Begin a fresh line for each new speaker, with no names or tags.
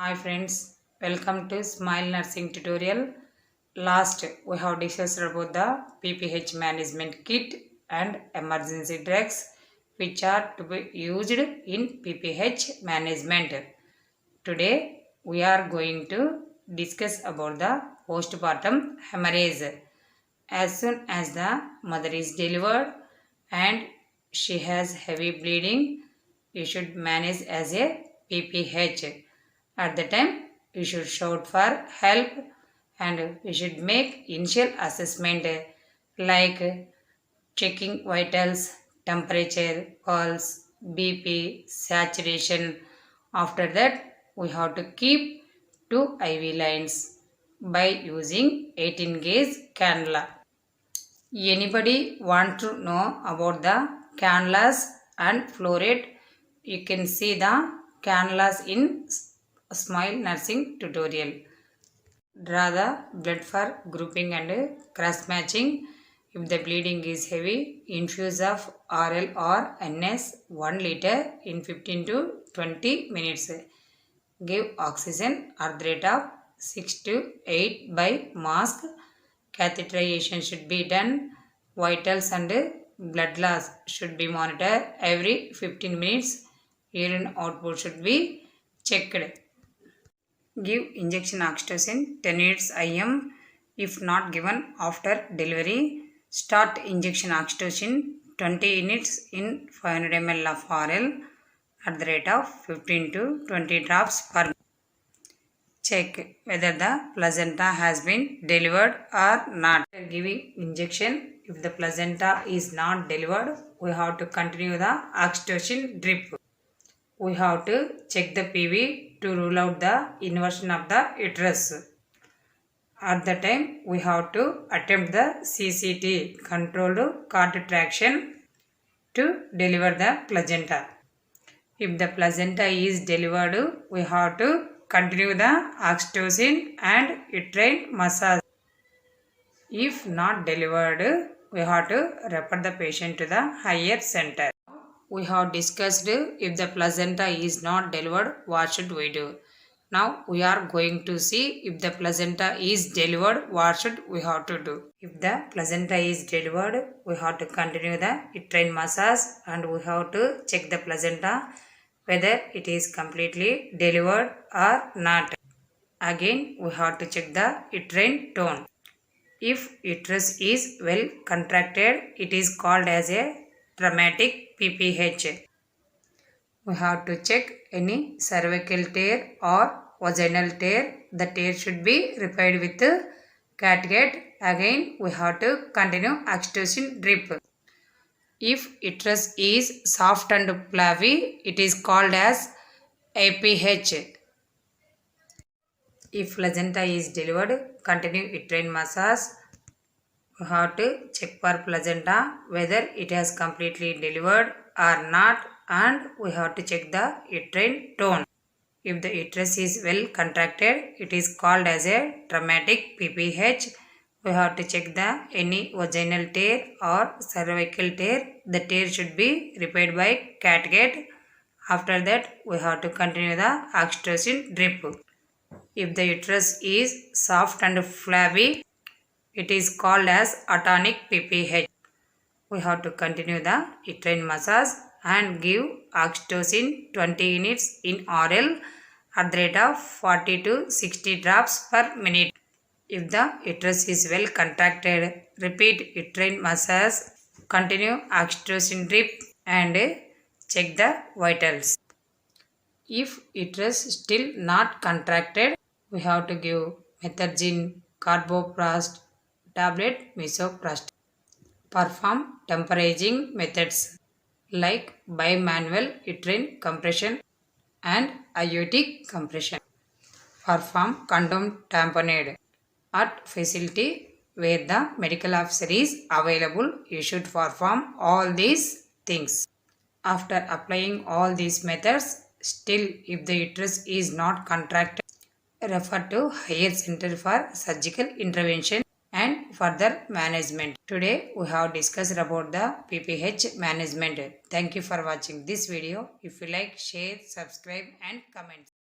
Hi friends, welcome to Smile Nursing tutorial. Last we have discussed about the PPH management kit and emergency drugs which are to be used in PPH management. Today we are going to discuss about the postpartum hemorrhage. As soon as the mother is delivered and she has heavy bleeding, you should manage as a PPH. At the time, you should shout for help and you should make initial assessment like checking vitals, temperature, pulse, BP, saturation. After that, we have to keep 2 IV lines by using 18 gauge cannula. Anybody want to know about the cannulas and flow rate? You can see the cannulas in Smile Nursing tutorial. Draw the blood for grouping and cross matching. If the bleeding is heavy, infuse of RL or NS 1 liter in 15 to 20 minutes. Give oxygen at the rate of 6 to 8 by mask. Catheterization should be done. Vitals and blood loss should be monitored every 15 minutes. Urine output should be checked. Give injection oxytocin 10 units IM. If not given after delivery, start injection oxytocin 20 units in 500 ml of RL at the rate of 15 to 20 drops per minute. Check whether the placenta has been delivered or not. After giving injection, if the placenta is not delivered, we have to continue the oxytocin drip. We have to check the PV to rule out the inversion of the uterus. At the time, we have to attempt the CCT, controlled contraction, to deliver the placenta. If the placenta is delivered, we have to continue the oxytocin and uterine massage. If not delivered, we have to refer the patient to the higher center. We have discussed if the placenta is not delivered, what should we do? Now we are going to see if the placenta is delivered, what should we have to do? If the placenta is delivered, we have to continue the uterine massage and we have to check the placenta whether it is completely delivered or not. Again, we have to check the uterine tone. If uterus is well contracted, it is called as a dramatic PPH. We have to check any cervical tear or vaginal tear. The tear should be repaired with catgut. Again, we have to continue oxytocin drip. If uterus is soft and flabby, it is called as APH. If placenta is delivered, continue uterine massage. We have to check for placenta whether it has completely delivered or not, and we have to check the uterine tone. If the uterus is well contracted, it is called as a dramatic PPH. We have to check the any vaginal tear or cervical tear. The tear should be repaired by catgut. After that, we have to continue the oxytocin drip. If the uterus is soft and flabby, it is called as atonic PPH. We have to continue the uterine massage and give oxytocin 20 units in RL at the rate of 40 to 60 drops per minute. If the uterus is well contracted, repeat uterine massage, continue oxytocin drip and check the vitals. If uterus still not contracted, we have to give methergine, carboplast, tablet, misoprostol. Perform temporizing methods like bimanual uterine compression and aortic compression. Perform condom tamponade. At facility where the medical officer is available, you should perform all these things. After applying all these methods, still if the uterus is not contracted, refer to higher center for surgical intervention and further management. Today we have discussed about the PPH management. Thank you for watching this video. If you like, share, subscribe and comment.